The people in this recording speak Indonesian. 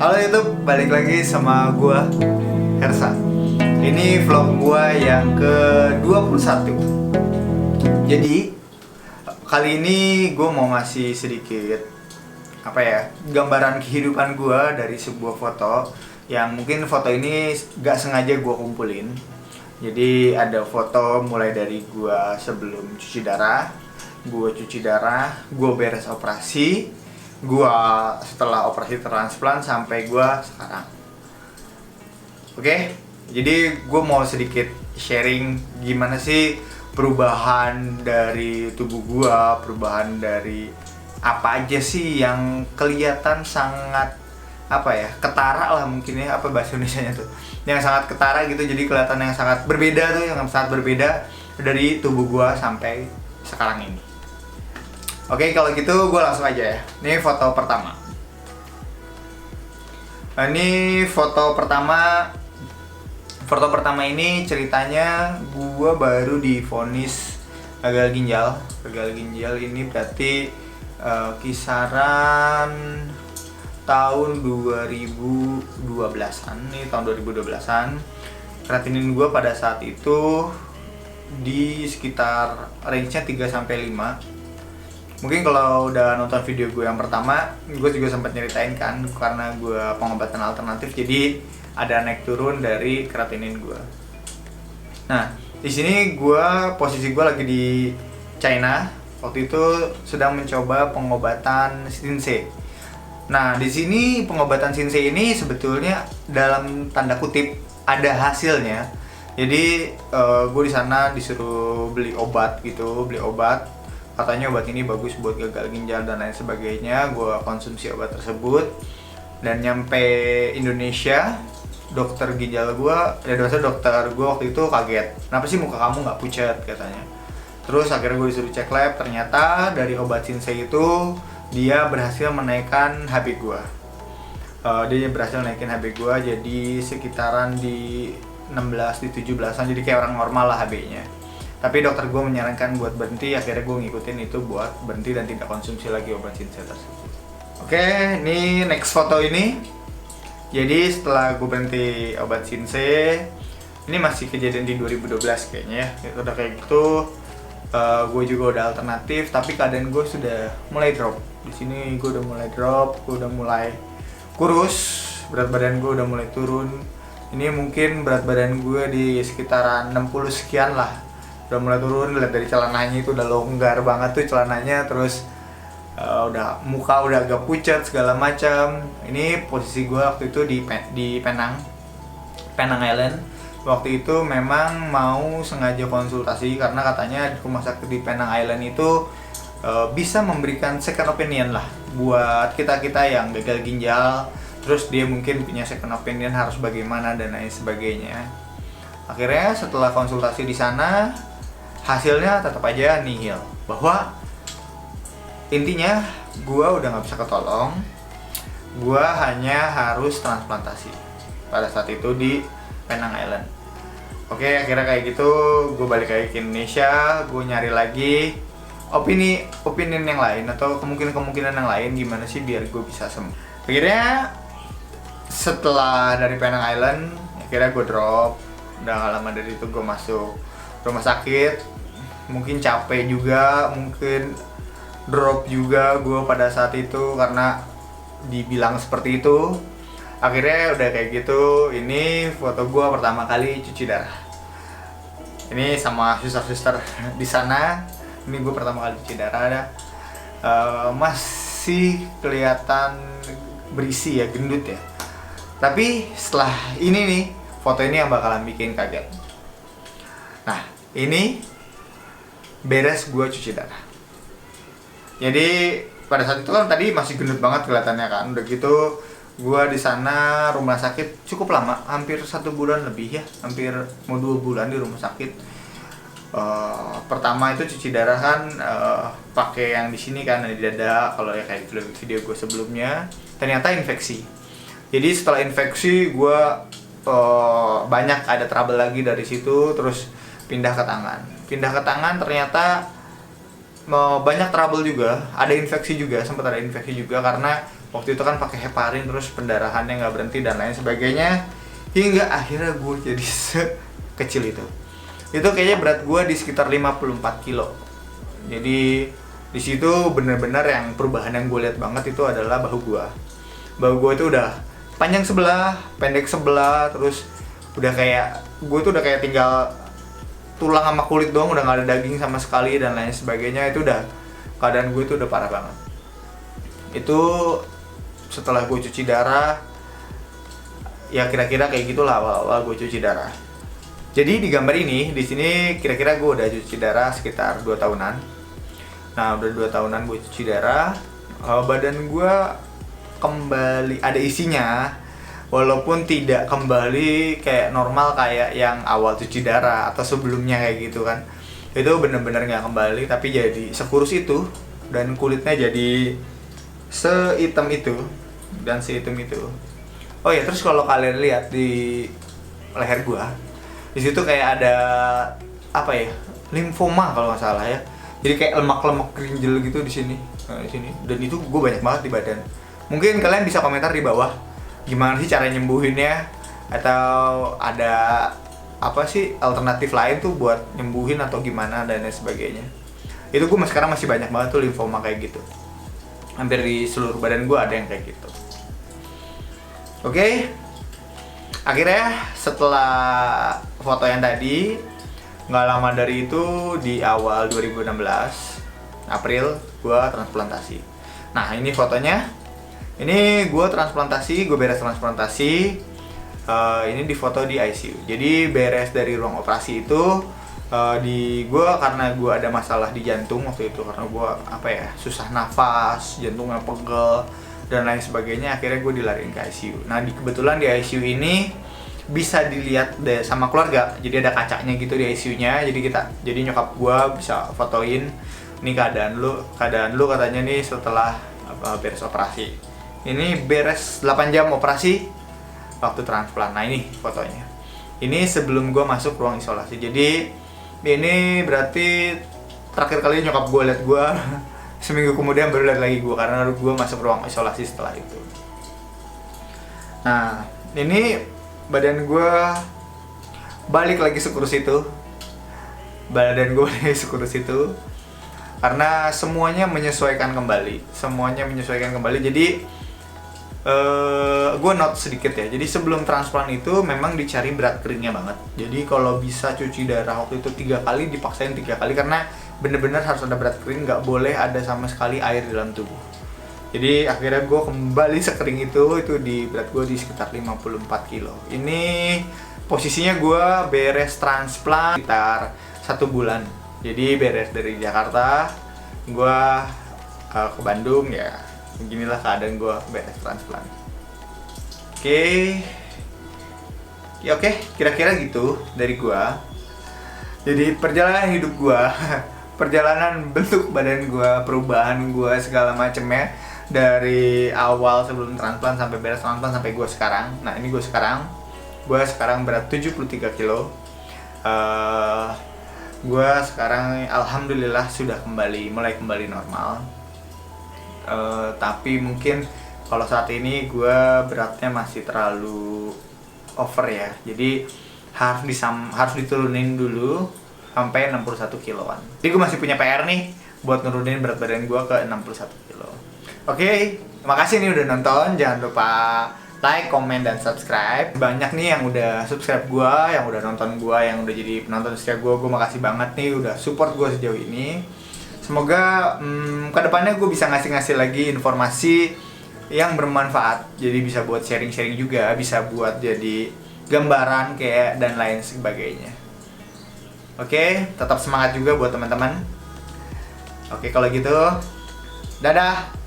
Halo YouTube, balik lagi sama gua Hersa. Ini vlog gua yang ke-21. Jadi kali ini gua mau ngasih sedikit gambaran kehidupan gua dari sebuah foto yang mungkin foto ini gak sengaja gua kumpulin. Jadi ada foto mulai dari gua sebelum cuci darah, gua cuci darah, gua beres operasi, gua setelah operasi transplant sampai gua sekarang. Oke, jadi gua mau sedikit sharing gimana sih perubahan dari tubuh gua, perubahan dari apa aja sih yang kelihatan sangat ketara lah mungkin ya, apa bahasa Indonesianya tuh, yang sangat ketara gitu. Jadi kelihatan yang sangat berbeda tuh, yang sangat berbeda dari tubuh gua sampai sekarang ini. Oke, kalau gitu gue langsung aja ya. Ini foto pertama. Ini foto pertama. Foto pertama ini ceritanya gue baru divonis gagal ginjal. Gagal ginjal ini berarti kisaran tahun 2012-an. Ini tahun 2012-an. Kreatinin gue pada saat itu di sekitar range-nya 3-5. Mungkin kalau udah nonton video gue yang pertama, gue juga sempat nyeritain kan, karena gue pengobatan alternatif, jadi ada naik turun dari kreatinin gue. Nah, di sini posisi gue lagi di China. Waktu itu sedang mencoba pengobatan Shinsei. Nah, di sini pengobatan Shinsei ini sebetulnya dalam tanda kutip ada hasilnya. Jadi gue di sana disuruh beli obat. Katanya obat ini bagus buat gagal ginjal dan lain sebagainya. Gue konsumsi obat tersebut dan nyampe Indonesia, dokter gue waktu itu kaget. Kenapa sih muka kamu nggak pucat katanya. Terus akhirnya gue disuruh cek lab, ternyata dari obat Shinsei itu dia berhasil menaikkan HB gue. Dia berhasil naikin HB gue jadi sekitaran di 16 di 17-an, jadi kayak orang normal lah HB-nya. Tapi dokter gue menyarankan buat berhenti, akhirnya gue ngikutin itu buat berhenti dan tidak konsumsi lagi obat Shinsei tersebut. Oke, ini next foto ini. Jadi setelah gue berhenti obat Shinsei, ini masih kejadian di 2012 kayaknya ya. Udah kayak gitu, gue juga udah alternatif, tapi keadaan gue sudah mulai drop. Di sini gue udah mulai drop, gue udah mulai kurus, berat badan gue udah mulai turun. Ini mungkin berat badan gue di sekitaran 60 sekian lah. Udah mulai turun, lihat dari celananya itu udah longgar banget tuh celananya, terus muka udah agak pucat segala macam. Ini posisi gue waktu itu di Penang Island. Waktu itu memang mau sengaja konsultasi karena katanya rumah sakit di Penang Island itu bisa memberikan second opinion lah buat kita yang gagal ginjal. Terus dia mungkin punya second opinion harus bagaimana dan lain sebagainya. Akhirnya setelah konsultasi di sana, hasilnya tetap aja nihil, bahwa intinya gue udah nggak bisa ketolong, gue hanya harus transplantasi pada saat itu di Penang Island. Oke, akhirnya kayak gitu gue balik lagi ke Indonesia, gue nyari lagi opini yang lain atau kemungkinan yang lain gimana sih biar gue bisa sembuh. Akhirnya setelah dari Penang Island, akhirnya gue drop. Udah gak lama dari itu gue masuk rumah sakit, mungkin capek juga, mungkin drop juga gue pada saat itu karena dibilang seperti itu. Akhirnya udah kayak gitu, ini foto gue pertama kali cuci darah. Ini sama suster-suster di sana. Ini gue pertama kali cuci darah, masih kelihatan berisi ya, gendut ya. Tapi setelah ini nih, foto ini yang bakalan bikin kaget. Nah, ini beres gue cuci darah. Jadi pada saat itu kan tadi masih gendut banget kelihatannya kan. Udah gitu gue di sana rumah sakit cukup lama, hampir 1 bulan lebih ya, hampir mau 2 bulan di rumah sakit. Pertama itu cuci darah kan pakai yang di sini kan, di dada. Kalau ya kayak video gue sebelumnya, ternyata infeksi. Jadi setelah infeksi gue banyak ada trouble lagi dari situ, terus pindah ke tangan ternyata banyak trouble juga, sempat ada infeksi juga karena Waktu itu kan pakai heparin, terus pendarahannya nggak berhenti dan lain sebagainya, hingga akhirnya gue jadi sekecil itu. Itu kayaknya berat gue di sekitar 54 kilo. Jadi di situ bener-bener yang perubahan yang gue lihat banget itu adalah bahu gue. Bahu gue itu udah panjang sebelah, pendek sebelah, terus udah kayak gue tuh udah kayak tinggal tulang sama kulit doang, udah nggak ada daging sama sekali dan lain sebagainya. Itu udah keadaan gue itu udah parah banget. Itu setelah gue cuci darah, ya kira-kira kayak gitulah awal-awal gue cuci darah. Jadi di gambar ini, di sini kira-kira gue udah cuci darah sekitar 2 tahunan. Nah, udah 2 tahunan gue cuci darah, badan gue kembali ada isinya, walaupun tidak kembali kayak normal kayak yang awal cuci darah atau sebelumnya kayak gitu kan. Itu bener-bener nggak kembali, tapi jadi sekurus itu dan kulitnya jadi sehitam itu dan sehitam itu. Oh ya, terus kalau kalian lihat di leher gua, di situ kayak ada apa ya, limfoma kalau nggak salah ya. Jadi kayak lemak-lemak kerinjel gitu di sini, di sini. Dan itu gua banyak banget di badan. Mungkin kalian bisa komentar di bawah gimana sih cara nyembuhinnya, atau ada apa sih alternatif lain tuh buat nyembuhin atau gimana dan lain sebagainya. Itu gua sekarang masih banyak banget tuh limfoma kayak gitu. Hampir di seluruh badan gua ada yang kayak gitu. Oke, akhirnya setelah foto yang tadi, nggak lama dari itu di awal 2016 April gue transplantasi. Nah ini fotonya, ini gue transplantasi, gue beres transplantasi. Ini di foto di ICU. Jadi beres dari ruang operasi itu, di gue karena gue ada masalah di jantung waktu itu, karena gue apa ya, susah nafas, jantungnya pegel dan lain sebagainya, akhirnya gue dilariin ke ICU. Nah kebetulan di ICU ini bisa dilihat sama keluarga, jadi ada kacanya gitu di ICU-nya, jadi nyokap gue bisa fotoin ini keadaan lu katanya nih setelah beres operasi. Ini beres 8 jam operasi waktu transplant. Nah ini fotonya, ini sebelum gue masuk ruang isolasi. Jadi ini berarti terakhir kali nyokap gue lihat gue seminggu kemudian baru lihat lagi gue, karena gue masuk ruang isolasi setelah itu. Nah ini badan gue balik lagi sekurus itu, karena semuanya menyesuaikan kembali. Jadi gue note sedikit ya, jadi sebelum transplant itu memang dicari berat keringnya banget. Jadi kalau bisa cuci darah waktu itu 3 kali, dipaksain 3 kali, karena bener-bener harus ada berat kering, nggak boleh ada sama sekali air di dalam tubuh. Jadi akhirnya gue kembali sekering itu di berat gue di sekitar 54 kilo. Ini posisinya gue beres transplant sekitar 1 bulan. Jadi beres dari Jakarta, gue ke Bandung, ya beginilah keadaan gue beres transplant. Oke, kira-kira gitu dari gue. Jadi perjalanan hidup gue, perjalanan bentuk badan gue, perubahan gue, segala macemnya, dari awal sebelum transplant sampai beres transplant sampai gue sekarang. Nah ini gue sekarang berat 73 kilo. Gue sekarang alhamdulillah sudah mulai kembali normal. Tapi mungkin kalau saat ini gue beratnya masih terlalu over ya. Jadi harus diturunin dulu sampai 61 kiloan. Jadi gue masih punya PR nih buat nurunin berat badan gue ke 61 kilo. Oke, makasih nih udah nonton. Jangan lupa like, komen, dan subscribe. Banyak nih yang udah subscribe gue, yang udah nonton gue, yang udah jadi penonton setia gue. Gue makasih banget nih udah support gue sejauh ini. Semoga kedepannya gue bisa ngasih lagi informasi yang bermanfaat. Jadi bisa buat sharing-sharing juga, bisa buat jadi gambaran kayak dan lain sebagainya. Oke, tetap semangat juga buat teman-teman. Oke, kalau gitu, dadah.